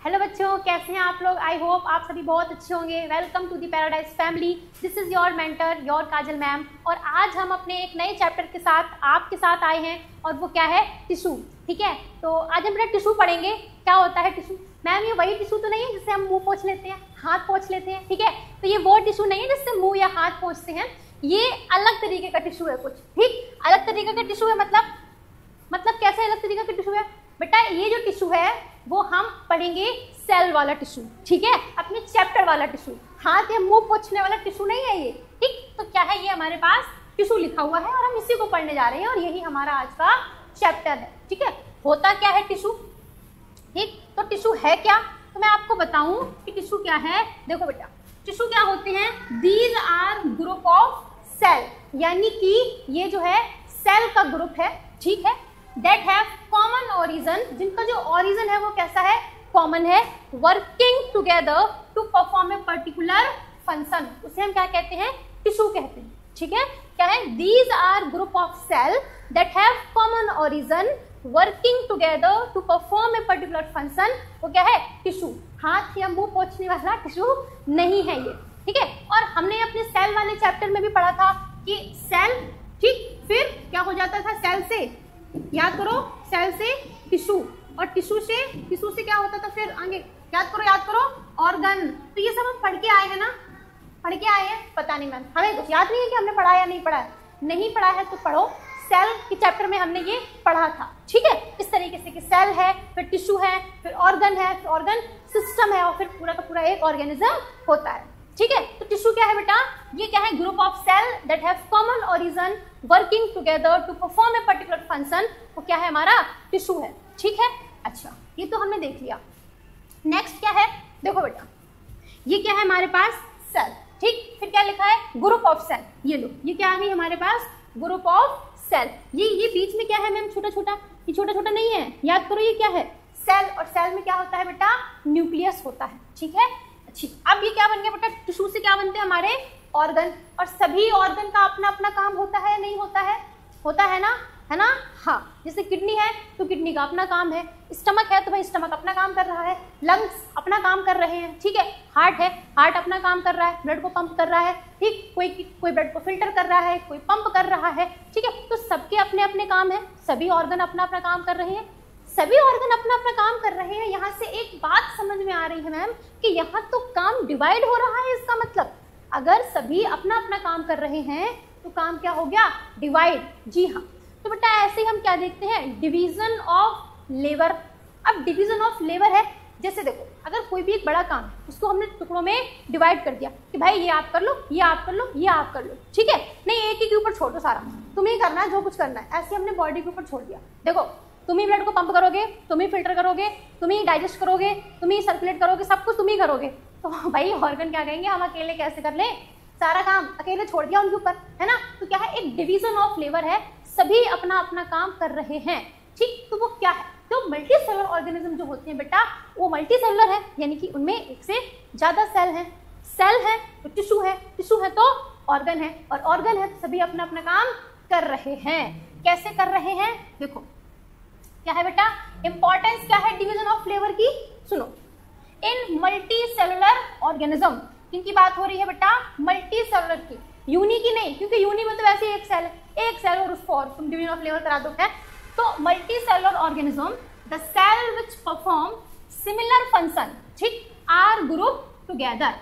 Hello बच्चों, कैसे हैं आप लोग। आई होप आप सभी बहुत अच्छे होंगे। Welcome to the paradise family. This is your mentor your Kajal ma'am. और आज हम अपने एक नए चैप्टर के साथ आपके साथ आए हैं और वो क्या है, टिश्यू। ठीक है, तो आज हम बेटा टिश्यू पढ़ेंगे। क्या होता है टिश्यू? मैम ये वही टिश्यू तो नहीं है जिससे हम मुंह पोंछ लेते हैं, हाथ पोंछ लेते हैं। ठीक है, तो ये वो टिश्यू नहीं है जिससे मुंह या हाथ पोंछते हैं। ये अलग तरीके का टिश्यू है कुछ। ठीक, अलग तरीके का टिश्यू है मतलब कैसे अलग तरीके का टिश्यू है बेटा? ये जो टिश्यू है वो हम पढ़ेंगे सेल वाला टिश्यू। ठीक है, अपने चैप्टर वाला टिश्यू, हाथ या मुंह पोंछने वाला टिश्यू नहीं है ये। ठीक, तो क्या है, ये हमारे पास टिश्यू लिखा हुआ है और हम इसी को पढ़ने जा रहे हैं और यही हमारा आज का चैप्टर है। ठीक है, होता क्या है टिश्यू? ठीक, तो टिश्यू है क्या, तो मैं आपको बताऊं कि टिश्यू क्या है। देखो बेटा, टिश्यू क्या होते हैं? These are group of cell, यानी कि ये जो है सेल का ग्रुप है। ठीक है, दैट हैव कॉमन ओरिजिन, जिनका जो ओरिजिन है वो कैसा है, कॉमन है। Working together to perform a particular function, उसे हम क्या कहते हैं, टिश्यू कहते हैं। ठीक है, क्या है? These are group of cell that have common origin working together to perform a particular function, वो क्या है, टिश्यू। हाथ या मुंह पोंछने वाला टिश्यू नहीं है ये। ठीक है, और हमने अपने सेल वाले चैप्टर में भी पढ़ा था कि सेल, ठीक, फिर क्या हो जाता था सेल से, याद करो, सेल से टिश्यू, और टिश्यू से क्या होता था फिर आगे, याद करो, ऑर्गन। तो ये सब हम पढ़ के आए हैं ना, पढ़ के आए हैं। पता नहीं मैम, हमें कुछ याद नहीं है कि हमने पढ़ा या नहीं पढ़ा है। नहीं पढ़ा है तो पढ़ो, सेल के चैप्टर में हमने ये पढ़ा था। ठीक है, इस तरीके से कि सेल है, फिर टिश्यू है, फिर ऑर्गन है, फिर ऑर्गन सिस्टम है, और फिर पूरा का पूरा एक ऑर्गेनिज्म होता है। ठीक है, तो टिश्यू क्या है बेटा? ये क्या है, group of cell that have common origin working together to perform a particular function, वो क्या है, हमारा टिश्यू है। ठीक है, अच्छा, ये तो हमने देख लिया। नेक्स्ट क्या है, देखो बेटा, ये क्या है हमारे पास, सेल। ठीक, फिर क्या लिखा है, ग्रुप ऑफ सेल। ये लो, ये क्या आ गई हमारे पास, ग्रुप ऑफ सेल। ये बीच में क्या है मैम, छोटा छोटा, ये छोटा छोटा नहीं है, याद करो ये क्या है, सेल। और सेल में क्या होता है बेटा, न्यूक्लियस होता है। ठीक है, अच्छी, अब ये क्या बन गया बेटा, टिश्यू से क्या बनते हैं हमारे ऑर्गन। और सभी ऑर्गन का अपना अपना काम होता है, नहीं होता है? होता है ना, है ना? हाँ, जैसे किडनी है तो किडनी का अपना काम है, स्टमक है तो भाई स्टमक अपना काम कर रहा है, लंग्स अपना काम कर रहे हैं। ठीक है, हार्ट है, हार्ट अपना काम कर रहा है, ब्लड को पंप कर रहा है। ठीक, कोई ब्लड को फिल्टर कर रहा है, कोई पंप कर रहा है। ठीक है, तो सबके अपने अपने काम है, सभी ऑर्गन अपना अपना काम कर रहे हैं, सभी ऑर्गन अपना अपना काम कर रहे हैं। यहाँ से एक बात समझ में आ रही है मैम कि यहाँ तो काम डिवाइड हो रहा है। इसका मतलब अगर सभी अपना अपना काम कर रहे हैं तो काम क्या हो गया, डिवाइड। जी हाँ, तो बेटा ऐसे ही हम क्या देखते हैं, डिवीजन ऑफ लेबर। अब डिवीजन ऑफ लेबर है, जैसे देखो, अगर कोई भी एक बड़ा काम उसको हमने टुकड़ों में डिवाइड कर दिया कि भाई ये आप कर लो, ये आप कर लो, ये आप कर लो। ठीक है, नहीं एक ही के ऊपर छोड़ दो, सारा तुम्हें ही करना है, जो कुछ करना है, ऐसे हमने बॉडी के ऊपर छोड़ दिया। देखो, तुम ही ब्लड को पंप करोगे, तुम ही फिल्टर करोगे, तुम ही डाइजेस्ट करोगे, तुम ही सर्कुलेट करोगे, सब कुछ तुम ही करोगे, तो भाई ऑर्गन क्या कहेंगे, हम अकेले कैसे कर ले, सारा काम अकेले छोड़ दिया उनके ऊपर, है ना? तो क्या है, एक डिवीजन ऑफ लेबर है, सभी अपना अपना काम कर रहे हैं। ठीक, तो वो क्या है, तो मल्टी सेलुलर ऑर्गेनिज्म जो होते हैं बेटा, वो मल्टी सेलुलर है, यानी कि उनमें एक से ज्यादा सेल हैं। सेल है तो टिश्यू है, टिश्यू है तो ऑर्गन है, और ऑर्गन है तो सभी अपना अपना काम कर रहे हैं। कैसे कर रहे हैं, देखो क्या है बेटा, इंपॉर्टेंस क्या है डिवीजन ऑफ लेबर की, सुनो। इन मल्टी सेलुलर ऑर्गेनिज्म, किनकी बात हो रही है बेटा, मल्टी सेलुलर की, यूनी की नहीं, क्योंकि यूनी में तो वैसे ही एक सेल है, एक सेल और उसको और तुम डिवीजन ऑफ लेबर करा दो है। तो multi cellular organism, the cell which perform similar function, ठीक, आर ग्रुप टुगेदर।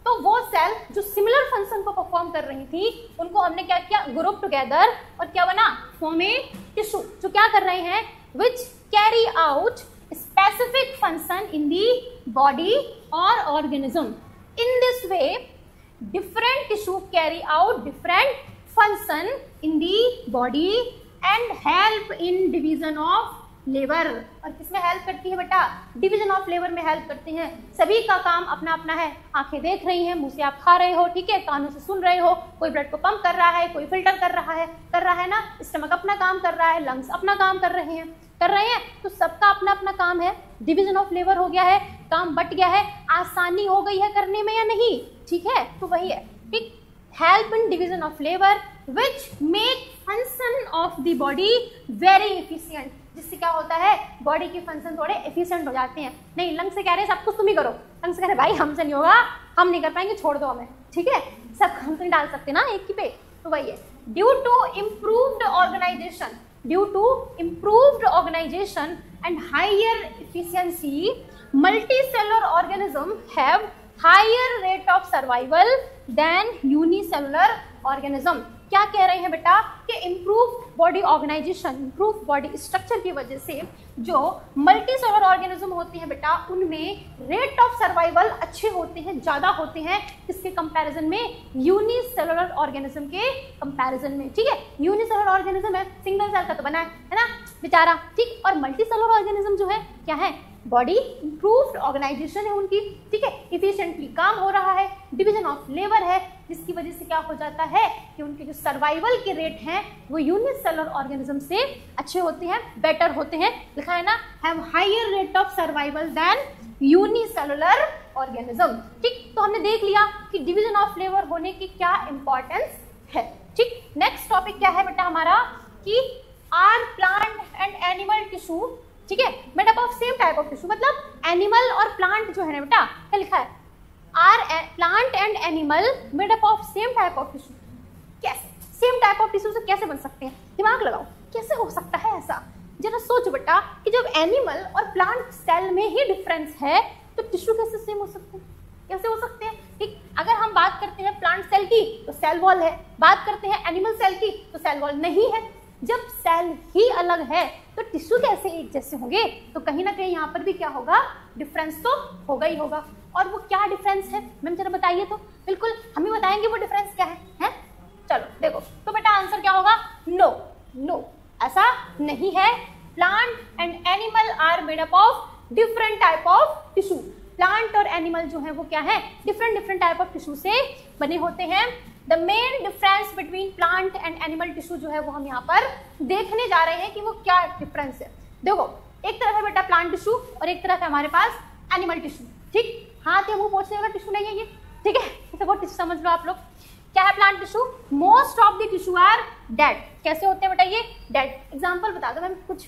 तो वो सेल जो सिमिलर फंक्शन को परफॉर्म कर रही थी उनको हमने क्या किया, ग्रुप टुगेदर, और क्या बना, फॉर्म ए टिश्यू, जो क्या कर रहे हैं, which carry out specific function in the body or organism. In this way, different tissue carry out different function in the body and help in division of labor. और किसमें help करती है बेटा, डिवीजन ऑफ लेबर में help करते हैं। सभी का काम अपना अपना है, आंखें देख रही हैं, मुंह से आप खा रहे हो, ठीक है, कानों से सुन रहे हो, कोई ब्लड को पंप कर रहा है, कोई फिल्टर कर रहा है ना, स्टमक अपना काम कर रहा है, लंग्स अपना काम कर रहे हैं, तो सबका अपना अपना काम है। डिवीजन ऑफ लेबर हो गया है, काम बट गया है, आसानी हो गई है करने में या नहीं, ठीक है, तो वही है। ठीक, help in division of labour which make function of the body very efficient, जिससे क्या होता है, बॉडी के फंक्शन थोड़े एफिशिएंट हो जाते हैं। नहीं, लंग से कह रहे हैं सब कुछ तुम ही करो, लंग से कह रहे भाई हमसे नहीं होगा, हम नहीं कर पाएंगे, छोड़ दो हमें, ठीक है, सब हम तो नहीं डाल सकते ना एक ही पे, तो वही है। Due to improved organisation, due to improved organisation and higher efficiency, multicellular organism have higher rate of survival than unicellular organism. क्या कह रहे हैं बेटा कि improve body organisation, improve body structure की वजह से जो मल्टीसेलुलर ऑर्गेनिज्म होते हैं बेटा, उनमें रेट ऑफ सर्वाइवल अच्छे होते हैं, ज़्यादा होते हैं, किसके कंपैरिजन में, यूनिसेलुलर ऑर्गेनिज्म के कंपैरिजन में, ठीक है। यूनिसेलुलर ऑर्गेनिज्म है, सिंगल सेल का तो बना है ना बेचारा, ठीक, और मल्टीसेलुलर ऑर्गेनिज्म जो है क्या है, बॉडी इम्प्रूव्ड ऑर्गेनाइजेशन है उनकी, ठीक है, इफिशिएंटली काम हो रहा है, डिवीजन ऑफ लेबर है, जिसकी वजह से क्या हो जाता है कि उनके जो सर्वाइवल के रेट हैं वो यूनिसेलुलर ऑर्गेनिज्म से अच्छे होते हैं, बेटर होते हैं, लिखा है ना, have higher rate of survival than unicellular organism, ठीक। तो हमने देख लिया कि डिवीजन ऑफ लेबर होने की क्या इंपॉर्टेंस है, ठीक। नेक्स्ट टॉपिक क्या है बेटा हमारा कि are plant and animal tissue, ठीक है, made up of same type of tissue, मतलब एनिमल और प्लांट जो है ना बेटा, क्या लिखा है, are plant and animal made up of same type of tissue. कैसे सेम टाइप ऑफ टिश्यू से कैसे बन सकते हैं, दिमाग लगाओ, कैसे हो सकता है ऐसा, जरा सोच बेटा कि जब एनिमल और प्लांट सेल में ही डिफरेंस है तो टिश्यू कैसे सेम हो सकते हैं, कैसे हो सकते हैं, ठीक। अगर हम बात करते हैं प्लांट सेल की तो सेल वॉल है, बात करते हैं एनिमल सेल की तो सेल वॉल नहीं है। जब सेल ही अलग है तो टिश्यू कैसे एक जैसे होंगे, तो कहीं ना कहीं यहाँ पर भी क्या होगा, डिफरेंस तो होगा ही होगा। और वो क्या डिफरेंस है मैम जरा बताइए, तो बिल्कुल हम ही बताएंगे वो डिफरेंस क्या है? चलो देखो, तो बेटा आंसर क्या होगा, नो, नो ऐसा नहीं है। Plant and animal are made up of different type of tissue. Plant और एनिमल जो है वो क्या है, डिफरेंट टाइप ऑफ टिश्यू से बने होते हैं। The main difference between plant and animal tissue जो है वो हम यहाँ पर देखने जा रहे हैं कि वो क्या डिफरेंस है। देखो, एक तरफ है बेटा प्लांट टिश्यू और एक तरफ है हमारे पास एनिमल टिश्यू, ठीक। हाथ या मुंह पोंछने वाला टिश्यू नहीं है ये, ठीक है, तो वो टिश्यू समझ लो आप लोग। क्या है plant tissue, most of the tissue are dead. कैसे होते हैं बेटा ये, डेड। एग्जाम्पल बता दो मैम कुछ,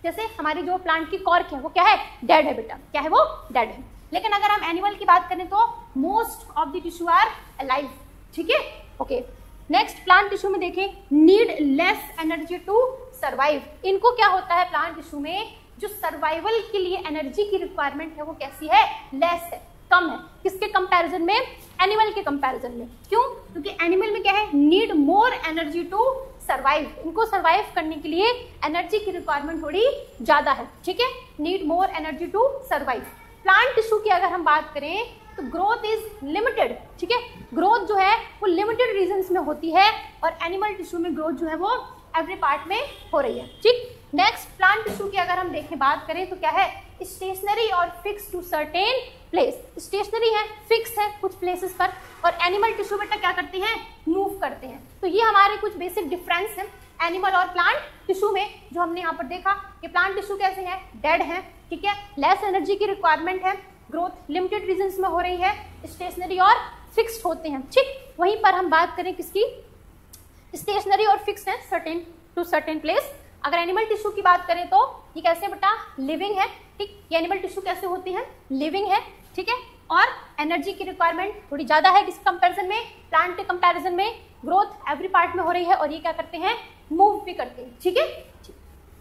जैसे हमारी जो प्लांट की कॉर्क है वो क्या है, डेड है बेटा, क्या है वो, डेड है। लेकिन अगर हम एनिमल की बात करें तो most of the tissue are alive, ठीक है, ओके। नेक्स्ट प्लांट टिश्यू में देखें, need less energy to survive. इनको क्या होता है प्लांट टिश्यू में, जो सर्वाइवल के लिए एनर्जी की रिक्वायरमेंट है वो कैसी है, लेस है, कम है। किसके कंपैरिजन में, एनिमल के कंपैरिजन में। क्यों, क्योंकि एनिमल में क्या है, need more energy to survive. इनको सर्वाइव करने के लिए एनर्जी की रिक्वायरमेंट थोड़ी ज्यादा है, ठीक है, need more energy to survive. Plant tissue की अगर हम बात करें तो ग्रोथ इज लिमिटेड, ठीक है, ग्रोथ जो है वो लिमिटेड रीजन्स में होती है, और एनिमल टिश्यू में ग्रोथ जो है वो एवरी पार्ट में हो रही है, ठीक। नेक्स्ट प्लांट टिश्यू की अगर हम देखें बात करें तो क्या है, स्टेशनरी और fix to certain place. Stationary है, फिक्स है कुछ प्लेसेस पर, और एनिमल टिश्यू बेटा क्या करते हैं, मूव करते हैं। तो ये हमारे कुछ बेसिक डिफरेंस है एनिमल और प्लांट टिश्यू में, जो हमने यहाँ पर देखा कि प्लांट टिश्यू कैसे है, डेड है, ठीक है, लेस एनर्जी की रिक्वायरमेंट है, ग्रोथ लिमिटेड रीजन्स में हो रही है, स्टेशनरी और फिक्स्ड होते हैं, ठीक। वहीं पर हम बात करें किसकी, स्टेशनरी और फिक्स है, सर्टेन टू सर्टेन प्लेस। अगर एनिमल टिश्यू की बात करें तो ये कैसे बेटा, लिविंग है, ठीक। ये एनिमल टिश्यू कैसे होती है, लिविंग है, ठीक है, और एनर्जी की रिक्वायरमेंट थोड़ी ज्यादा है किस कंपैरिजन में, प्लांट के कंपैरिजन में। ग्रोथ एवरी पार्ट में हो रही है, और ये क्या करते हैं, मूव भी करते हैं, ठीक है।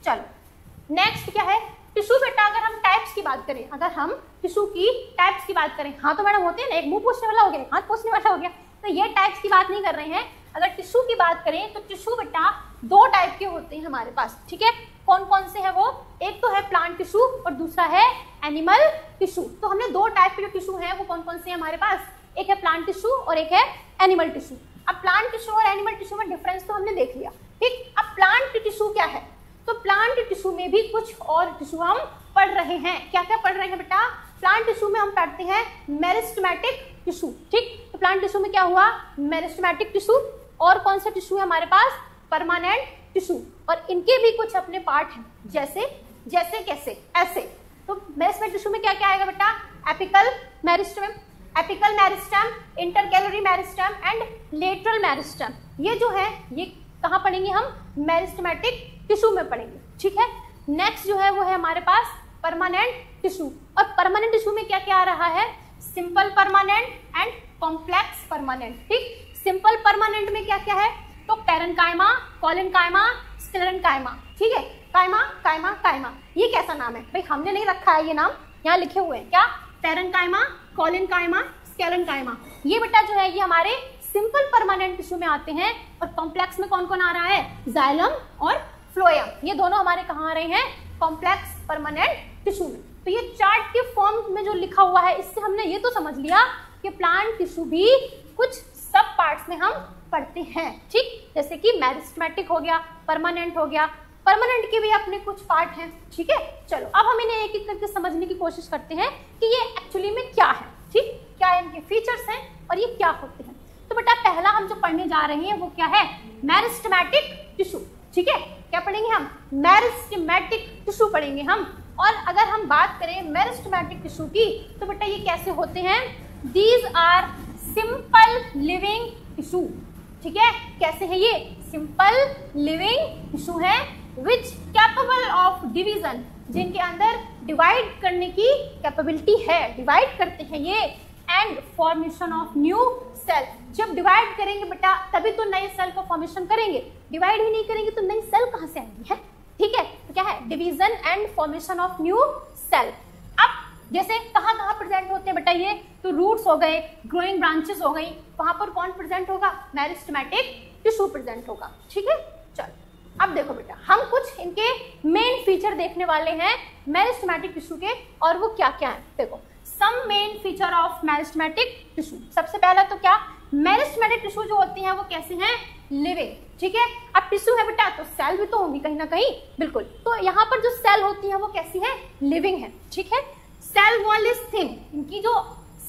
चलो नेक्स्ट क्या है, टिश्यू बेटा अगर हम टाइप्स की बात करें, अगर हम टिश्यू की टाइप्स की बात करें, हाँ तो मैडम होते हैं ना, एक मुंह पोंछने वाला हो गया, हाथ पोंछने वाला हो गया, तो ये टाइप्स की बात नहीं कर रहे हैं। अगर टिश्यू की बात करें तो टिश्यू बेटा दो टाइप के होते हैं हमारे पास, ठीक है। कौन कौन से हैं वो, एक तो है प्लांट टिश्यू और दूसरा है एनिमल टिश्यू। तो हमने दो टाइप के जो टिश्यू हैं वो कौन कौन से हैं हमारे पास, एक है प्लांट टिश्यू और एक है एनिमल टिश्यू। अब प्लांट टिश्यू और एनिमल टिश्यू में डिफरेंस तो हमने देख लिया, ठीक। अब प्लांट टिश्यू क्या है, तो प्लांट टिश्यू में भी कुछ और टिश्यू हम पढ़ रहे हैं। क्या क्या पढ़ रहे हैं बेटा, प्लांट टिश्यू में हम पढ़ते हैं मेरिस्टेमेटिक टिश्यू, ठीक। तो प्लांट टिश्यू में क्या हुआ, मेरिस्टेमेटिक टिश्यू, और कौन सा टिश्यू है हमारे पास, परमानेंट टिश्यू, और इनके भी कुछ अपने पार्ट हैं, जैसे जैसे कैसे, ऐसे। तो मेरिस्टेमेटिक टिश्यू में क्या क्या आएगा बेटा, apical meristem, apical meristem, intercalary meristem and lateral meristem. ये जो है ये कहाँ पढ़ेंगे हम, मेरिस्टेमेटिक टिश्यू में पढ़ेंगे, ठीक है। नेक्स्ट जो है वो है हमारे पास परमानेंट टिश्यू। और परमानेंट टिश्यू में क्या क्या आ रहा है? Simple permanent and complex permanent. ठीक, सिंपल परमानेंट में क्या क्या है? तो पैरेन्काइमा, कोलेनकाइमा, स्क्लेरेन्काइमा। ठीक है, काइमा काइमा काइमा। ये कैसा नाम है भाई? हमने नहीं रखा है ये नाम, यहाँ लिखे हुए हैं क्या? Parenchyma, collenchyma, sclerenchyma. ये बेटा जो है ये हमारे सिंपल परमानेंट टिश्यू में आते हैं। और कॉम्प्लेक्स में कौन कौन आ रहा है? जाइलम और फ्लोएम। ये दोनों हमारे कहाँ आ रहे हैं? कॉम्प्लेक्स परमानेंट टिश्यू में। तो ये चार्ट के फॉर्म में जो लिखा हुआ है, इससे हमने ये तो समझ लिया कि प्लांट टिश्यू भी कुछ सब पार्ट्स में हम पढ़ते हैं। ठीक, जैसे कि मेरिस्टेमेटिक हो गया, परमानेंट हो गया। परमानेंट के भी अपने कुछ पार्ट हैं। ठीक है, चलो अब हम इन्हें एक एक करके समझने की कोशिश करते हैं कि ये एक्चुअली में क्या है। ठीक, क्या इनके फीचर्स हैं और ये क्या होते हैं। तो बेटा पहला हम जो पढ़ने जा रहे हैं वो क्या है? Meristematic tissue. ठीक है, क्या पढ़ेंगे हम? मेरिस्टेमेटिक टिश्यू पढ़ेंगे हम। और अगर हम बात करें मेरिस्टेमेटिक टिश्यू की, तो बेटा ये कैसे होते हैं? These are simple living tissue. ठीक है, कैसे है ये? सिंपल लिविंग टिश्यू है विच कैपेबल ऑफ डिवीजन, जिनके अंदर डिवाइड करने की कैपेबिलिटी है, डिवाइड करते हैं ये। And formation of new cell. जब डिवाइड करेंगे बेटा तभी तो नए सेल का फॉर्मेशन करेंगे, डिवाइड ही नहीं करेंगे तो नई सेल कहाँ से आएंगी है? ठीक है, तो क्या है? Division and formation of new cell. अब जैसे कहाँ कहाँ प्रेजेंट होते हैं बेटा ये? तो रूट्स हो गए, ग्रोइंग ब्रांचेस हो गई, वहां पर कौन प्रेजेंट होगा? मेरिस्टेमेटिक टिश्यू प्रेजेंट होगा। ठीक है, चलो अब देखो बेटा हम कुछ इनके मेन फीचर देखने वाले हैं मेरिस्टेमेटिक टिश्यू के, और वो क्या क्या है। देखो some main feature of meristematic tissue. सबसे पहला तो क्या? मेरिस्टेमेटिक टिश्यू जो होती हैं वो कैसे हैं? लिविंग। ठीक है, अब टिश्यू है बेटा तो सेल भी तो होंगी कहीं ना कहीं, बिल्कुल। तो यहाँ पर जो सेल होती है वो कैसी है? लिविंग है। ठीक है, सेल वॉल इज थिन। इनकी जो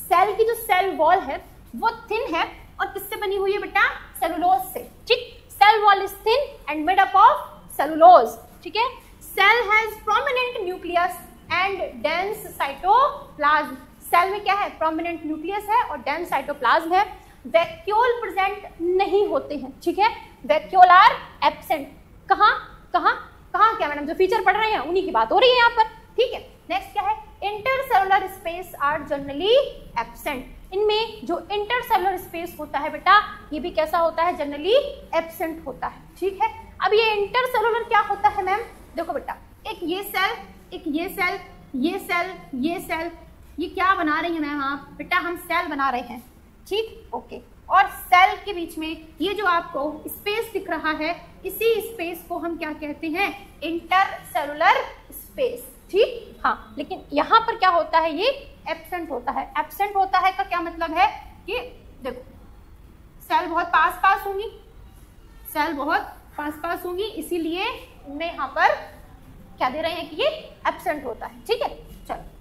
सेल की जो सेल वॉल है वो थिन है, और किससे बनी हुई है बेटा? सेलुलोज से। ठीक, cell wall is thin and made up of cellulose. ठीक है, cell has prominent nucleus and dense cytoplasm. Cell में क्या है? प्रोमिनेंट न्यूक्लियस है और डेंस साइटोप्लाज्म है। वैक्यूल प्रेजेंट नहीं होते हैं। ठीक है, वैक्यूल आर एब्सेंट। कहाँ कहाँ कहाँ? क्या मैडम जो फीचर पढ़ रहे हैं उन्हीं की बात हो रही है यहाँ पर। ठीक है, नेक्स्ट क्या है? Intercellular space are generally absent. इनमें जो इंटरसेलुलर स्पेस होता है बेटा ये भी कैसा होता है? जनरली एब्सेंट होता है। ठीक है, अब ये इंटरसेलुलर क्या होता है मैम? देखो बेटा एक ये सेल, एक ये सेल, ये सेल, ये सेल, ये क्या बना रही है मैम आप? बेटा हम सेल बना रहे हैं। ठीक, ओके। और सेल के बीच में ये जो आपको स्पेस दिख रहा है, इसी स्पेस को हम क्या कहते हैं? Intercellular space. ठीक, हाँ, लेकिन यहाँ पर क्या होता है? ये एब्सेंट होता है। एब्सेंट होता है का क्या मतलब है? कि देखो सेल बहुत पास पास होंगी, सेल बहुत पास पास होंगी, इसीलिए इनमें यहाँ पर क्या दे रहे हैं कि ये एब्सेंट होता है। ठीक है, चलो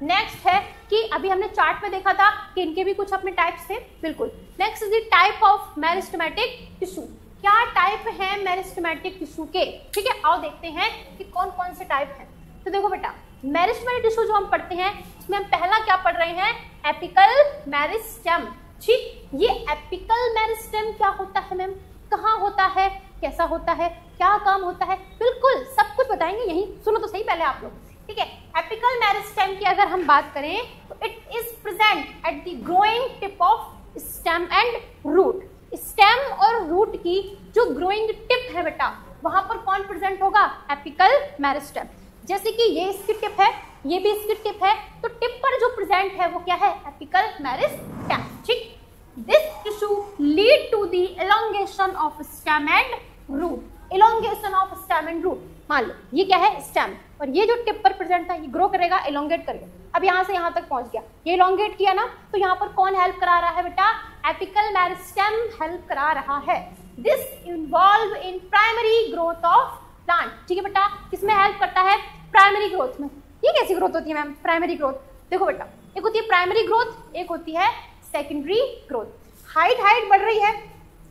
नेक्स्ट है कि अभी हमने चार्ट में देखा था कि इनके भी कुछ अपने टाइप्स थे, बिल्कुल। Next is the type of meristematic tissue. क्या टाइप है मेरिस्टेमेटिक टिश्यू के? ठीक है, आओ देखते हैं कि कौन कौन से टाइप हैं। तो देखो बेटा मेरिस्टेमेटिक टिश्यू जो हम पढ़ते हैं उसमें हम पहला क्या पढ़ रहे हैं? Apical meristem. ठीक, ये एपिकल मेरिस्टेम क्या होता है मैम? कहाँ होता है? कैसा होता है? क्या काम होता है? बिल्कुल सब कुछ बताएंगे, यही सुनो तो सही पहले आप लोग। ठीक है, एपिकल मेरिस्टेम की अगर हम बात करें तो it is present at the growing tip of stem and root. Stem और रूट की जो ग्रोइंग टिप है बेटा वहां पर कौन प्रेजेंट होगा? Apical meristem. जैसे कि ये इसकी टिप है, ये भी इसकी टिप है, तो टिप पर जो प्रेजेंट है वो क्या है? Apical meristem. ठीक, this tissue lead to the elongation of stem and root. Elongation of stem and root, मान लो ये क्या है? स्टेम, और ये जो टिप पर प्रेजेंट था ये ग्रो करेगा, एलोंगेट करेगा। अब यहाँ से यहाँ तक पहुंच गया, ये एलोंगेट किया ना, तो यहाँ पर कौन हेल्प करा रहा है बेटा? एपिकल मेरिस्टेम हेल्प करा रहा है। This involve in primary growth of plant. ठीक है बेटा, किसमें हेल्प करता है? प्राइमरी ग्रोथ में। ये कैसी ग्रोथ होती है मैम? Primary growth. देखो बेटा एक होती है प्राइमरी ग्रोथ, एक होती है सेकेंडरी ग्रोथ। हाइट बढ़ रही है,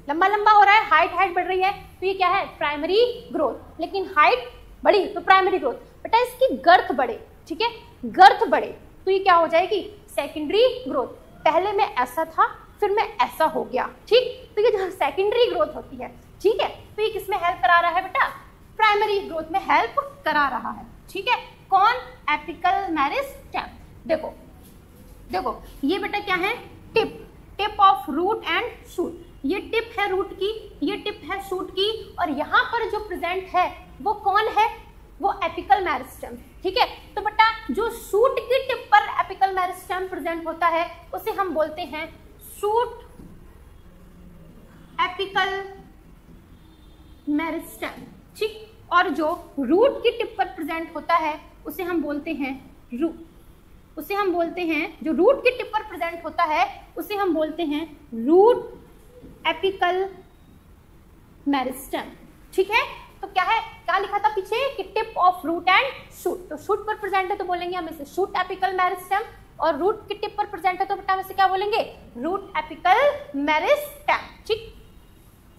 लंबा लंबा हो रहा है, हाइट बढ़ रही है, तो ये क्या है? Primary growth. लेकिन हाइट बढ़ी तो प्राइमरी ग्रोथ। बेटा इसकी गर्थ बढ़े, ठीक है, गर्थ बढ़े तो ये क्या हो जाएगी? Secondary growth. पहले में ऐसा था फिर में ऐसा हो गया। ठीक, तो ये जो सेकेंडरी ग्रोथ होती है ठीक है। तो ये किसमें हेल्प करा रहा है बेटा? प्राइमरी ग्रोथ में हेल्प करा रहा है, ठीक है। कौन? Apical meristem. देखो देखो ये बेटा क्या है? Tip of root and shoot. ये टिप है रूट की, ये टिप है शूट की, और यहाँ पर जो प्रेजेंट है वो कौन है? वो एपिकल मेरिस्टेम, ठीक है। तो बेटा जो शूट की टिप पर एपिकल मेरिस्टेम प्रेजेंट होता है उसे हम बोलते हैं शूट एपिकल मेरिस्टेम, ठीक। और जो रूट की टिप पर प्रेजेंट होता है उसे हम बोलते हैं जो रूट की टिप पर प्रेजेंट होता है उसे हम बोलते हैं रूट एपिकल मेरिस्टेम, ठीक है। तो क्या है, क्या लिखा था पीछे कि tip of root and shoot. तो शूट पर प्रेजेंट है तो बोलेंगे हम इसे शूट एपिकल मेरिस्टेम, और रूट की टिप पर प्रेजेंट है तो बेटा हम इसे क्या बोलेंगे? रूट एपिकल मेरिस्टेम, ठीक।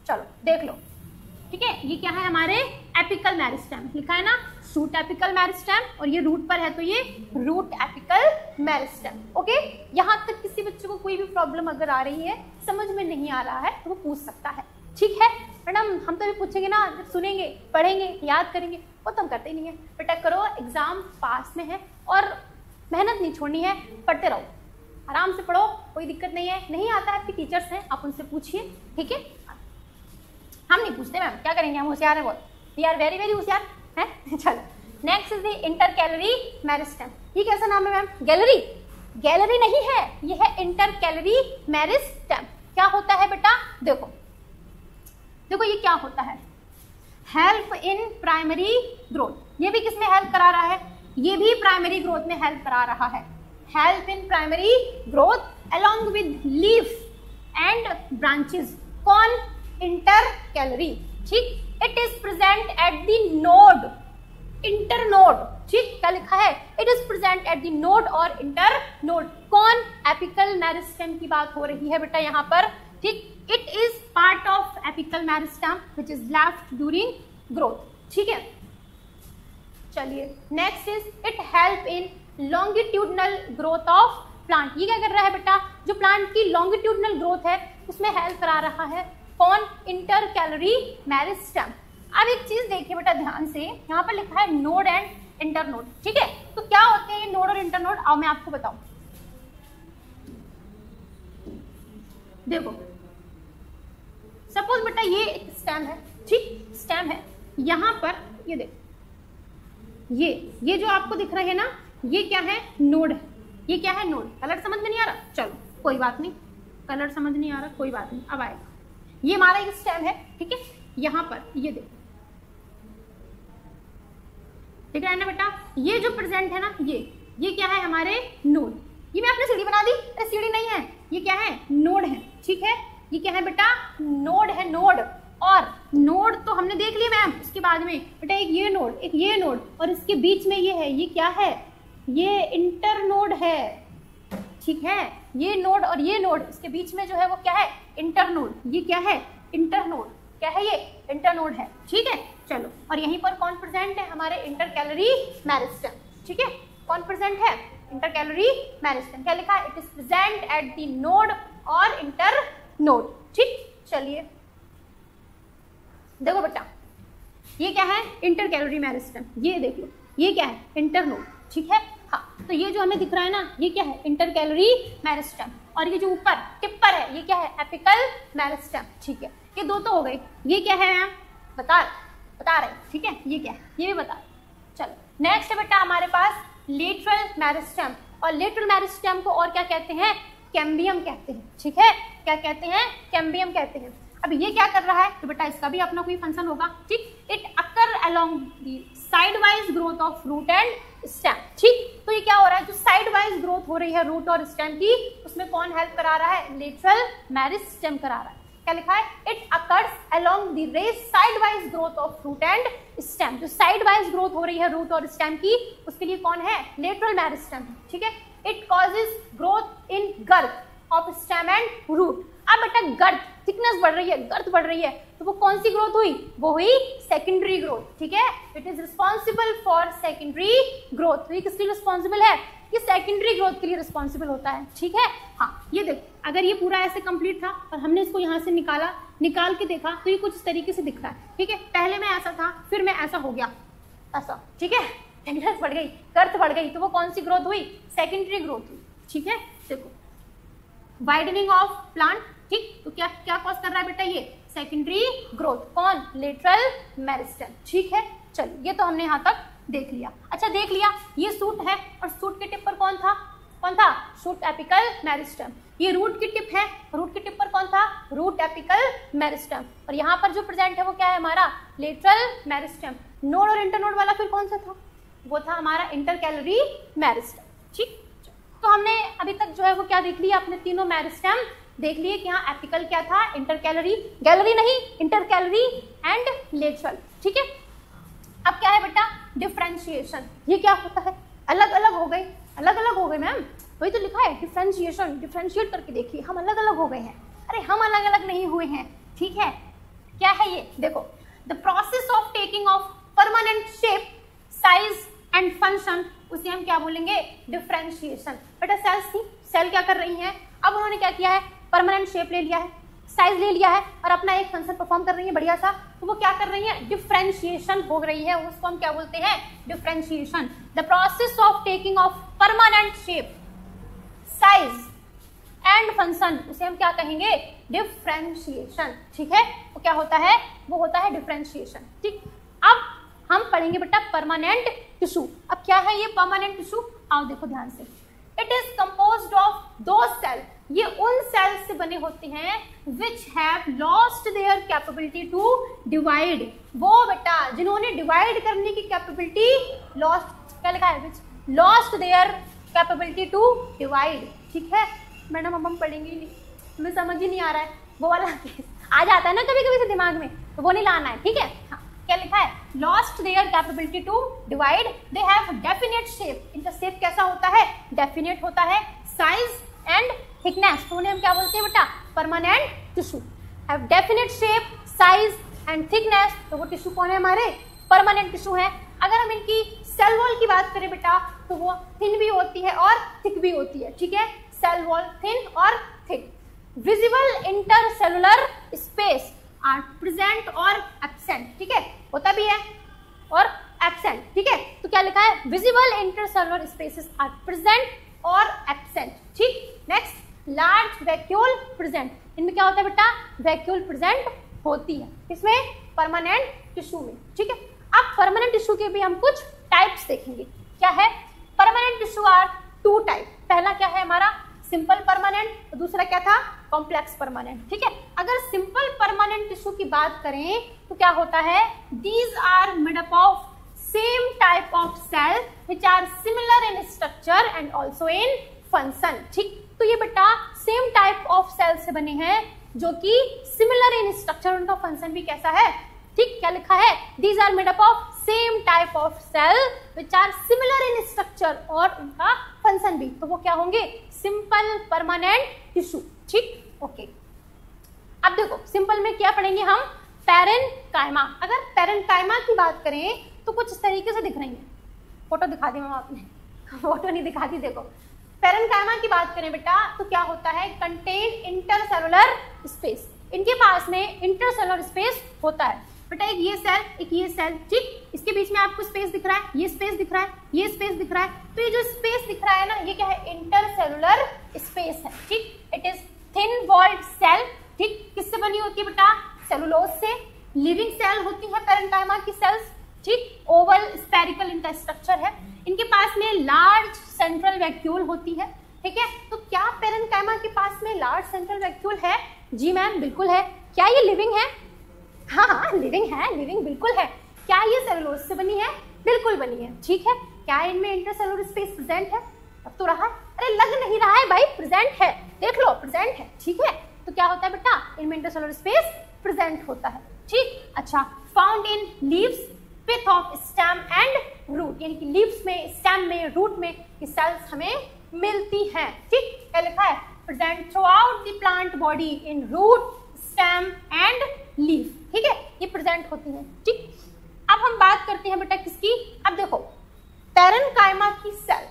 चलो देख लो, ठीक है। ये क्या है? हमारे एपिकल मेरिस्टेम लिखा है ना, शूट एपिकल मेरिस्टेम, और ये रूट पर है तो ये रूट एपिकल मेरिस्टेम। ओके, यहाँ तक किसी बच्चे को कोई भी प्रॉब्लम अगर आ रही है, समझ में नहीं आ रहा है, तो वो पूछ सकता है, ठीक है। मैडम हम तो भी पूछेंगे ना, जब सुनेंगे, पढ़ेंगे, याद करेंगे, वो तो हम करते ही नहीं है। बेटा करो, एग्जाम पास में है और मेहनत नहीं छोड़नी है, पढ़ते रहो, आराम से पढ़ो, कोई दिक्कत नहीं है। नहीं आता है, आपके टीचर्स हैं, आप उनसे पूछिए, ठीक है। हम नहीं पूछते मैम, क्या करेंगे, हम होशियार है बहुत, वी आर वेरी वेरी होशियार है। चलो next is the intercalary meristem. ये कैसा नाम है मैम? गैलरी नहीं है, ये है इंटरकैलरी मेरिस्टेम। क्या होता है बेटा? देखो ये क्या होता है? Help in primary growth. ये भी किसमें हेल्प करा रहा है? ये भी प्राइमरी ग्रोथ में हेल्प करा रहा है। Help in primary growth along with leaves and branches. कौन? इंटरकैलरी, ठीक। It is present at the node, internode, ठीक। क्या लिखा है? It is present at the node और इंटरनोड। कौन? एपिकल मेरिस्टेम की बात हो रही है बेटा यहाँ पर, ठीक। It is part of apical meristem which is left during growth, ठीक है। चलिए next is it help in longitudinal growth of plant. ये क्या कर रहा है बेटा? जो प्लांट की लॉन्गिट्यूडनल ग्रोथ है उसमें हेल्प करा रहा है। कौन? Intercalary meristem. अब एक चीज देखिए बेटा ध्यान से, यहाँ पर लिखा है नोड एंड इंटरनोड, ठीक है। तो क्या होते हैं ये नोड और इंटरनोड? आओ मैं आपको बताऊं। देखो सपोज बेटा ये एक स्टेम है, ठीक, स्टेम है। यहाँ पर ये देखो, ये जो आपको दिख रहा है ना, ये क्या है? नोड है। ये क्या है? नोड। कलर समझ में नहीं आ रहा? चलो कोई बात नहीं, कलर समझ नहीं आ रहा, कोई बात नहीं, अब आएगा। ये हमारा एक स्टेम है, ठीक है। यहाँ पर ये देखो, दिख रहा है ना बेटा? ये जो प्रेजेंट है ना, ये क्या है? हमारे नोड। ये मैं आपने सीढ़ी बना दी, अरे सीढ़ी नहीं है, ये क्या है? नोड है, ठीक है। ये क्या है बेटा? नोड है, नोड। और नोड तो हमने देख लिया मैम, उसके बाद में बेटा एक ये नोड, और इसके बीच में ये है, ये क्या है? ये इंटरनोड है, ठीक है। ये नोड और ये नोड, इसके बीच में जो है वो क्या है? इंटरनोड। ये क्या है? इंटरनोड। क्या है? ये इंटरनोड है, ठीक है। चलो, और यहीं पर कौन प्रेजेंट है? हमारे इंटरकैलरी मेरिस्टेम, ठीक है। कौन प्रेजेंट है? Intercalary meristem. क्या लिखा है? It is present at the node और इंटरनोड, ठीक। चलिए देखो बेटा, ये क्या है? Intercalary meristem. ये देख लो, ये क्या है? इंटरनोड, ठीक है। हाँ, तो ये जो हमें दिख रहा है ना, ये क्या है? Intercalary meristem. और ये जो ऊपर टिप पर है, ये क्या है? एपिकल मेरिस्टेम, ठीक है। ये दो तो हो गई। ये क्या है मैम? बता रहे, ठीक है। ये क्या है? ये भी बता। चलो नेक्स्ट है बेटा हमारे पास लेटरल मेरिस्टेम। और लेटरल मेरिस्टेम को और क्या कहते हैं? कैम्बियम कहते हैं, ठीक है। क्या कहते हैं? कैम्बियम कहते हैं। अब ये क्या कर रहा है? तो बेटा इसका भी अपना कोई फंक्शन होगा, ठीक। It occur along the side wise growth of root and stem, ठीक। तो ये क्या हो रहा है? जो साइड वाइज ग्रोथ हो रही है रूट और स्टेम की, उसमें कौन हेल्प करा रहा है? लेटरल मेरिस्टेम करा रहा है। क्या लिखा है? It occurs along the race side wise growth of root and stem. जो साइड वाइज ग्रोथ हो रही है रूट और स्टेम की, उसके लिए कौन है? लेटरल मेरिस्टेम, ठीक है। It causes growth in girth of stem and root. अब बेटा गर्थ, थिकनेस बढ़ रही है, गर्थ बढ़ रही है, तो वो कौन सी ग्रोथ हुई? वो हुई सेकेंडरी ग्रोथ, ठीक है। It is responsible for secondary growth. तो ये किसकी रिस्पॉन्सिबल है? ये सेकेंडरी ग्रोथ के लिए रिस्पॉन्सिबल होता है, ठीक है। हाँ, ये देखो, अगर ये पूरा ऐसे कंप्लीट था और हमने इसको यहाँ से निकाल के देखा तो ये कुछ इस तरीके से दिख रहा है, ठीक है। पहले मैं ऐसा था, फिर मैं ऐसा हो गया, ऐसा, ठीक है। थिकनेस बढ़ गई, गर्थ बढ़ गई, तो वो कौन सी ग्रोथ हुई? सेकेंडरी ग्रोथ हुई, ठीक है। देखो, वाइडनिंग ऑफ प्लांट, ठीक, तो क्या क्या कॉज कर रहा है बेटा? ये सेकेंडरी ग्रोथ। कौन? लेटरल मेरिस्टेम, ठीक है। चलो, ये तो हमने यहाँ तक देख लिया। अच्छा, देख लिया, ये सूट है और सूट के टिप पर कौन था? Shoot apical meristem. ये रूट की टिप है, रूट की टिप पर कौन था? Root apical meristem. और यहाँ पर जो प्रेजेंट है वो क्या है हमारा? Lateral meristem. नोड और इंटरनोड वाला फिर कौन सा था? वो था हमारा इंटरकैलरी मेरिस्टेम, ठीक। तो हमने अभी तक जो है वो क्या देख लिया? अपने तीनों मेरिस्टेम देख लिए कि यहाँ एपिकल क्या था, इंटरकैलरी, गैलरी नहीं, इंटरकैलरी एंड लेटरल, ठीक है। अब क्या है बेटा? डिफरेंशिएशन। ये क्या होता है? अलग अलग हो गए, अलग अलग हो गए मैम, वही तो लिखा है डिफरेंशिएशन। डिफरेंशिएट करके देखिए, हम अलग अलग हो गए हैं। अरे हम अलग अलग नहीं हुए हैं, ठीक है। क्या है ये? देखो, the process of taking of permanent shape, size and function, उसे हम क्या बोलेंगे? डिफरेंशिएशन। बेटा सेल्स थी, सेल क्या कर रही हैं? अब उन्होंने क्या किया है? परमानेंट शेप ले लिया है, साइज ले लिया है और अपना एक फंक्शन परफॉर्म कर रही है बढ़िया सा। तो वो क्या कर रही है? डिफरेंशिएशन हो रही है, उसको हम क्या बोलते हैं? Differentiation. The process of taking of permanent shape, size and function, उसे हम क्या कहेंगे? डिफरेंशिएशन, ठीक है। वो क्या होता है? वो होता है डिफरेंशिएशन, ठीक। अब हम पढ़ेंगे बेटा परमानेंट टिश्यू। अब क्या है ये परमानेंट टिश्यू? आओ देखो ध्यान से। इट इज कंपोज्ड ऑफ दो सेल, ये उन सेल्स से बने होते हैं which have lost their capability to divide. वो बेटा जिन्होंने डिवाइड करने की कैपेबिलिटी लॉस्ट, क्या लिखा है? Which lost their capability to divide, ठीक है। मैडम अब हम पढ़ेंगे नहीं, हमें समझ ही नहीं आ रहा है, वो वाला केस आ जाता है ना कभी कभी से दिमाग में, तो वो नहीं लाना है, ठीक है। हाँ, क्या लिखा है? Lost their capability to divide, they have definite shape. इनका शेप कैसा होता है? डेफिनेट होता है। साइज एंड थिकनेस, तो उन्हें हम क्या बोलते हैं बेटा? Permanent tissue. Have definite shape, size and thickness, तो वो टिश्यू कौन है? हमारे परमानेंट टिश्यू है। अगर हम इनकी सेल वॉल की बात करें बेटा, तो वो थिन भी होती है और थिक भी होती है, ठीक है। सेल वॉल थिन और thick. Visible intercellular space are present और एब्सेंट, ठीक है, होता भी है और एब्सेंट, ठीक है। तो क्या लिखा है? Visible intercellular spaces are present और एब्सेंट, ठीक। Next, large vacuole present. इनमें क्या होता है बेटा? वैक्यूल प्रेजेंट होती है, इसमें परमानेंट टिश्यू में, ठीक है। अब परमानेंट टिश्यू के भी हम कुछ टाइप्स देखेंगे। क्या है? Permanent tissue are two type. पहला क्या है हमारा? सिंपल परमानेंट, तो दूसरा क्या था? कॉम्प्लेक्स परमानेंट, ठीक है। अगर सिंपल परमानेंट टिश्यू की बात करें तो क्या होता है? These are made up of same type of cell which are similar in structure and also in function, ठीक। तो ये बेटा सेम टाइप ऑफ सेल से बने हैं जो कि सिमिलर इन स्ट्रक्चर, उनका फंक्शन भी कैसा है? ठीक, क्या लिखा है? These are made up of same type of cell which are similar in structure, और उनका फंक्शन भी, तो वो क्या होंगे? सिंपल परमानेंट टिश्यू, ठीक, ओके। अब देखो सिंपल में क्या पढ़ेंगे हम? पैरेन्काइमा। अगर पैरेन्काइमा की बात करें तो कुछ इस तरीके से दिख रही है। फोटो दिखा दी मैम आपने, फोटो नहीं दिखाती, देखो। पैरेन्काइमा की बात करें बेटा तो क्या होता है? Contain intercellular space. इनके पास में इंटरसेलुलर स्पेस होता है बेटा। एक ये सेल, एक ये सेल, ठीक। इसके बीच में आपको स्पेस दिख रहा है, ये स्पेस दिख रहा है, ये स्पेस दिख रहा है। तो ये जो स्पेस दिख रहा है ना, ये क्या है? इंटरसेलुलर स्पेस है, ठीक। It is thin walled cell, ठीक। किससे बनी होती है बेटा? सेलुलोज से। लिविंग सेल होती है पैरेन्काइमा की सेल्स, ठीक। ओवल स्पेरिकल इनका स्ट्रक्चर है। इनके पास में लार्ज सेंट्रल वैक्यूल होती है, ठीक है। तो क्या पैरेन्काइमा के पास में लार्ज सेंट्रल वैक्यूल है? जी मैम बिल्कुल है। क्या ये लिविंग है? हाँ हाँ लिविंग है, लिविंग बिल्कुल है। क्या ये सेलुलोज से बनी है? बिल्कुल बनी है, ठीक है। क्या इनमें इंटरसेलुलर स्पेस प्रेजेंट है? अब तो रहा है, अरे लग नहीं रहा है भाई, प्रेजेंट है, देख लो प्रेजेंट है, ठीक है। तो क्या होता है बेटा? इनमें इंटरसेलुलर स्पेस प्रेजेंट होता है, ठीक। अच्छा, found in leaves, pith of stem and root, यानी कि लीव्स में, स्टेम में, रूट में ये सेल्स हमें मिलती हैं, ठीक। क्या लिखा है? Present throughout the plant body in root, stem and leaf, ठीक है, ये प्रेजेंट होती हैं, ठीक। अब हम बात करते हैं बेटा किसकी? अब देखो पैरेन्काइमा की सेल,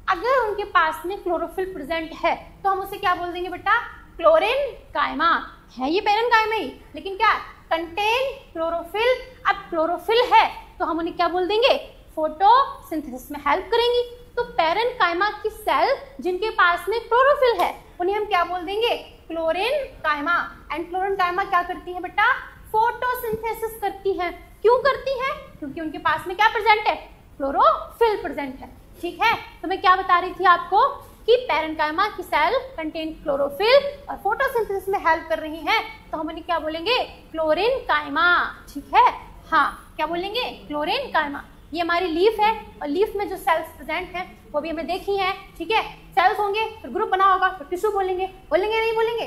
अगर उनके पास में क्लोरोफिल प्रेजेंट है तो हम उसे क्या बोल देंगे बेटा, क्लोरीन कायमा। है ये पैरन कायमा ही, लेकिन क्या कंटेन क्लोरोफिल। अब क्लोरोफिल है तो हम उन्हें क्या बोल देंगे, फोटोसिंथेसिस में हेल्प करेंगी। तो पैरन कायमा की सेल जिनके पास में क्लोरोफिल है उन्हें हम क्या बोल देंगे, क्लोरीन कायमा। एंड क्लोरीन कायमा क्या करती है बेटा, फोटोसिंथेसिस करती है। क्यों करती है, क्योंकि उनके पास में क्या प्रेजेंट है, क्लोरोफिल प्रेजेंट है। ठीक है, तो मैं क्या बता रही थी आपको कि पैरेन्काइमा की सेल कंटेन क्लोरोफिल और फोटोसिंथेसिस में हेल्प कर रही हैं, तो हम उन्हें क्या बोलेंगे, क्लोरीन कायमा। ठीक है, हाँ क्या बोलेंगे, क्लोरीन कायमा। ये हमारी लीफ है और लीफ में जो सेल्स प्रेजेंट हैं वो भी हमें देखी हैं। ठीक है, सेल्स होंगे फिर ग्रुप बना होगा फिर टिश्यू बोलेंगे, बोलेंगे नहीं बोलेंगे।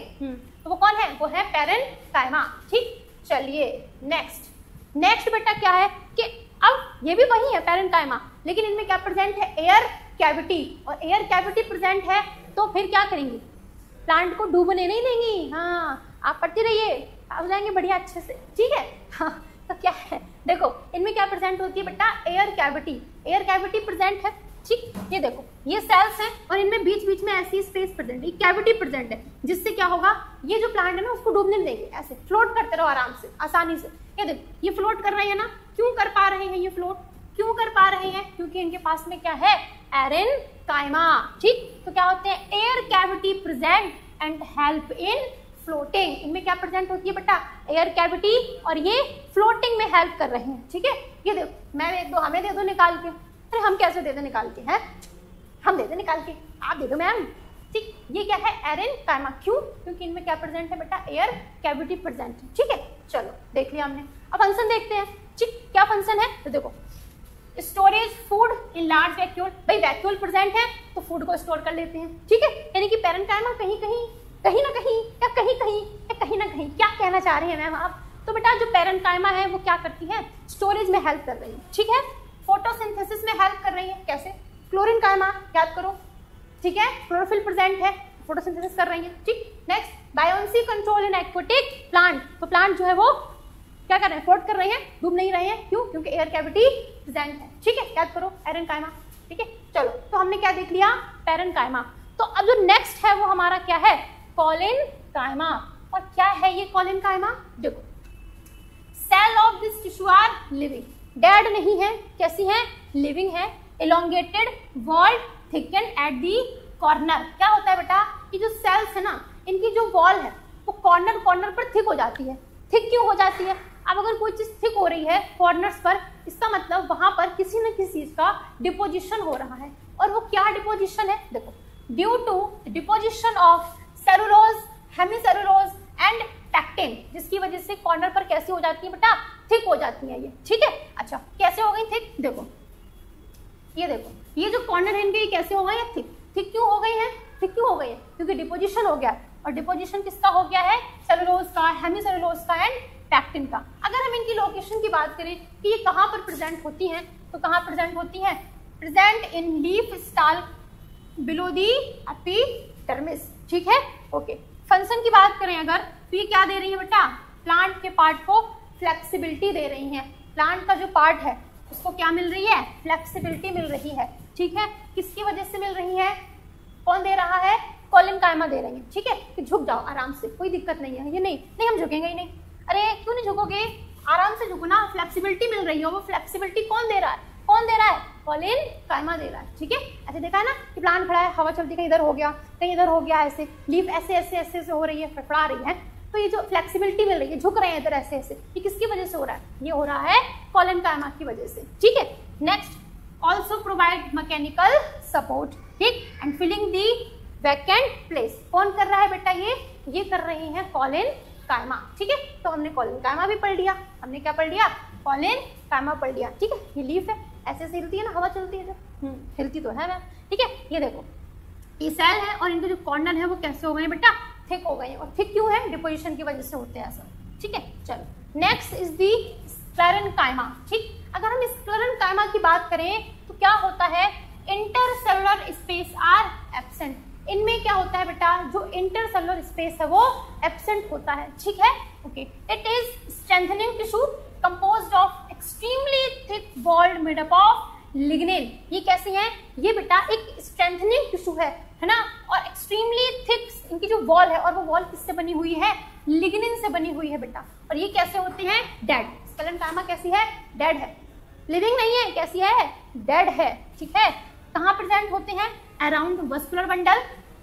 तो वो कौन है, वो है पैरेन्काइमा। ठीक, चलिए नेक्स्ट बेटा क्या है कि अब ये भी वही है पैरेन्काइमा, लेकिन इनमें क्या प्रेजेंट है, एयर कैविटी। और एयर कैविटी प्रेजेंट है तो फिर क्या करेंगी, प्लांट को डूबने नहीं देंगी। हाँ आप पढ़ती रहिए, आ जाएंगे बढ़िया अच्छे से। ठीक है, हाँ तो क्या है, देखो इनमें क्या प्रेजेंट होती है बेटा, air cavity. Air cavity present है। ठीक, ये देखो ये सेल्स हैं और इनमें बीच बीच में ऐसी स्पेस प्रेजेंट है, कैविटी प्रेजेंट है, जिससे क्या होगा, ये जो प्लांट है ना उसको डूबने नहीं देंगे, ऐसे फ्लोट करते रहो आराम से आसानी से। ये देखो ये फ्लोट कर रहे हैं ना, क्यों कर पा रहे हैं ये फ्लोट, क्यों कर पा रहे हैं, क्योंकि इनके पास में क्या है, पैरेन्काइमा। ठीक, तो क्या होते हैं, air cavity present and help in floating. इनमें क्या प्रेजेंट होती है बेटा, एयर कैविटी, और ये फ्लोटिंग में हेल्प कर रहे हैं। ठीक है, ये देखो मैं एक दो, हमें दे दो निकाल के। अरे हम कैसे दे दे निकाल के, हैं हम दे दे निकाल के, आप दे दो मैम। ठीक, ये क्या है, पैरेन्काइमा। क्यों, क्योंकि इनमें क्या प्रेजेंट है बेटा, एयर कैविटी प्रेजेंट है। ठीक है, चलो देख लिया हमने, अब फंक्शन देखते हैं। ठीक, क्या फंक्शन है, तो देखो storage food in large vacuole. भाई वैक्यूल प्रेजेंट है तो फूड को स्टोर कर लेते हैं। ठीक है, यानी कि पैरेन्काइमा कहीं कहीं ना कहीं क्या कहना चाह रहे हैं मैम आप, तो बेटा जो पैरेन्काइमा है वो क्या करती है, स्टोरेज में हेल्प कर रही है। ठीक है, फोटोसिंथेसिस में हेल्प कर रही है, कैसे, क्लोरीन कायमा याद करो। ठीक है, क्लोरोफिल प्रेजेंट है, फोटोसिंथेसिस कर रही है। ठीक, next buoyancy control in aquatic plant. तो प्लांट जो है वो क्या कर रहे हैं, फ्लोट कर रहे हैं, डूब नहीं रहे हैं। क्यों, क्योंकि एयर कैविटी प्रेजेंट है। ठीक है, याद करो पैरेन्काइमा। ठीक है, चलो तो हमने क्या देख लिया, पैरेन्काइमा। तो अब जो नेक्स्ट है वो हमारा क्या है, कोलिनकाइमा। और क्या है ये कोलिनकाइमा, देखो cell of this tissue are living, dead नहीं है, कैसी है, लिविंग है, elongated wall thicken at the corner. क्या होता है बेटा, ये जो सेल्स है ना, इनकी जो वॉल है वो कॉर्नर पर थिक हो जाती है। थिक क्यों हो जाती है, अब अगर कोई चीज थिक हो रही है कॉर्नर्स पर, इसका मतलब वहां पर किसी न किसी चीज का डिपोजिशन हो रहा है। और वो क्या डिपोजिशन है, देखो due to deposition of cellulose, hemicellulose and pectin, जिसकी वजह से कॉर्नर पर कैसी हो जाती है बेटा, थिक हो जाती है ये। ठीक है, अच्छा कैसे हो गई थिक, देखो ये जो कॉर्नर है इनके, कैसे हो गए हैं थिक। थिक क्यों हो गई है, थिक क्यों हो गई है, क्योंकि डिपोजिशन हो गया। और डिपोजिशन किसका हो गया है, सेलुलोज का, हेमीसेलुलोज का एंड पैक्टिन का। अगर हम इनकी लोकेशन की बात करें कि ये कहाँ पर प्रेजेंट होती हैं, तो कहाँ प्रेजेंट होती हैं, present in leaf stall below the epidermis. ठीक है, ओके। फंक्शन की बात करें अगर, तो ये क्या दे रही है बेटा, प्लांट के पार्ट को फ्लेक्सिबिलिटी दे रही है। प्लांट का जो पार्ट है उसको क्या मिल रही है, फ्लेक्सिबिलिटी मिल रही है। ठीक है, किसकी वजह से मिल रही है, कौन दे रहा है, कोलिनकाइमा दे रही है। ठीक है, कि झुक जाओ आराम से, कोई दिक्कत नहीं है। ये नहीं हम झुकेंगे ही नहीं। अरे क्यों नहीं झुकोगे, आराम से झुको ना, फ्लेक्सिबिलिटी मिल रही है। वो फ्लेक्सिबिलिटी कौन दे रहा है, कोलिनकाइमा दे रहा है। ठीक है, ऐसे देखा है ना कि प्लांट खड़ा है, हवा चलती, कहीं इधर हो गया कहीं इधर हो गया, ऐसे लीफ ऐसे हो रही है, फड़फड़ा रही है, तो ये जो फ्लेक्सिबिलिटी मिल रही है, झुक रहे हैं इधर ऐसे, ये किसकी वजह से हो रहा है, ये हो रहा है कोलिनकाइमा की वजह से। ठीक है, next also provide mechanical support. ठीक, and filling the vacant place. कौन कर रहा है बेटा, ये कर रही है कोलिनकाइमा। ठीक है, तो हमने कोलिनकाइमा भी पढ़ लिया, हमने क्या पढ़ लिया, कोलिनकाइमा पढ़ लिया। ठीक है, ये लीफ है, ऐसे हिलती है ना, हवा चलती है जब, हिलती तो है मैम। ठीक है, ये देखो ये सेल है और इनके जो कॉर्नर है वो कैसे हो गए हैं बेटा, थिक हो गए हैं। और थिक क्यों है, डिपोजिशन की वजह से होते हैं ऐसा। ठीक है, चलो नेक्स्ट इज दी स्क्लेरेन्काइमा। ठीक, अगर हम स्क्लेरेन्काइमा की बात करें तो क्या होता है, इंटरसेलुलर स्पेस आर एब्सेंट। इनमें क्या होता है बेटा, जो इंटरसेलुलर स्पेस है वो एब्सेंट होता है। ठीक है, okay. It is strengthening tissue composed of extremely thick walled made up of lignin. ये कैसे हैं? ये बेटा एक स्ट्रेंथनिंग टिश्यू है ना, और एक्सट्रीमली थिक इनकी जो वॉल है, और वो वॉल किससे बनी हुई है? लिग्निन से बनी हुई है बेटा। और ये कैसे होते हैं? डेड। स्केलेनकाइमा कैसी है? डेड है, लिविंग नहीं है। कैसी है? डेड है। ठीक है। कहाँ प्रेजेंट होते हैं? Around vascular bundle,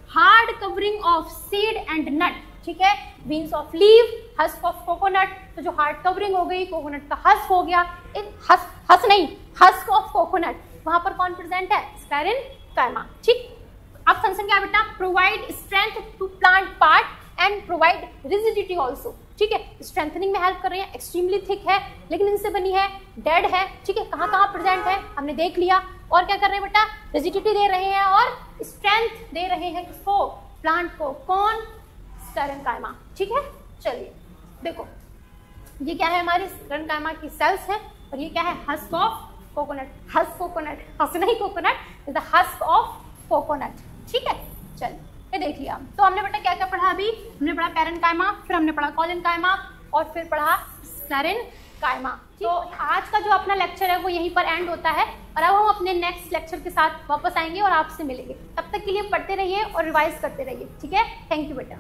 hard covering of seed and nut. ठीक है। Veins of leaf, husk of coconut. तो जो हार्ड कवरिंग हो गई, कोकोनट का हस्क हो गया, हस्क ऑफ कोकोनट, वहां पर कौन प्रेजेंट है? स्केलेनकाइमा। ठीक। अब फंक्शन क्या है बेटा? Provide strength to plant part and provide rigidity also. ठीक है। स्ट्रेंथनिंग में हेल्प कर रही है, एक्सट्रीमली थिक है, लिग्निन से बनी है, डेड है। ठीक है। कहाँ कहाँ प्रेजेंट है हमने देख लिया। और क्या कर रहे हैं बेटा? रिजिडिटी दे रहे हैं और स्ट्रेंथ दे रहे हैं किसको? प्लांट को। कौन? स्केलेनकाइमा। ठीक है। चलिए देखो, ये क्या है? हमारी स्केलेनकाइमा की सेल्स है, और ये क्या है? Husk of coconut. Husk coconut, husk नहीं coconut, is the husk of coconut. ठीक है। चलिए ये देख लिया। तो हमने बेटा क्या क्या पढ़ा? अभी हमने पढ़ा पैरेन्काइमा, फिर हमने पढ़ा कोलेनकाइमा, और फिर पढ़ा स्क्लेरेनकाइमा। तो आज का जो अपना लेक्चर है वो यहीं पर एंड होता है, और अब हम अपने नेक्स्ट लेक्चर के साथ वापस आएंगे और आपसे मिलेंगे। तब तक के लिए पढ़ते रहिए और रिवाइज करते रहिए। ठीक है। थैंक यू बेटा।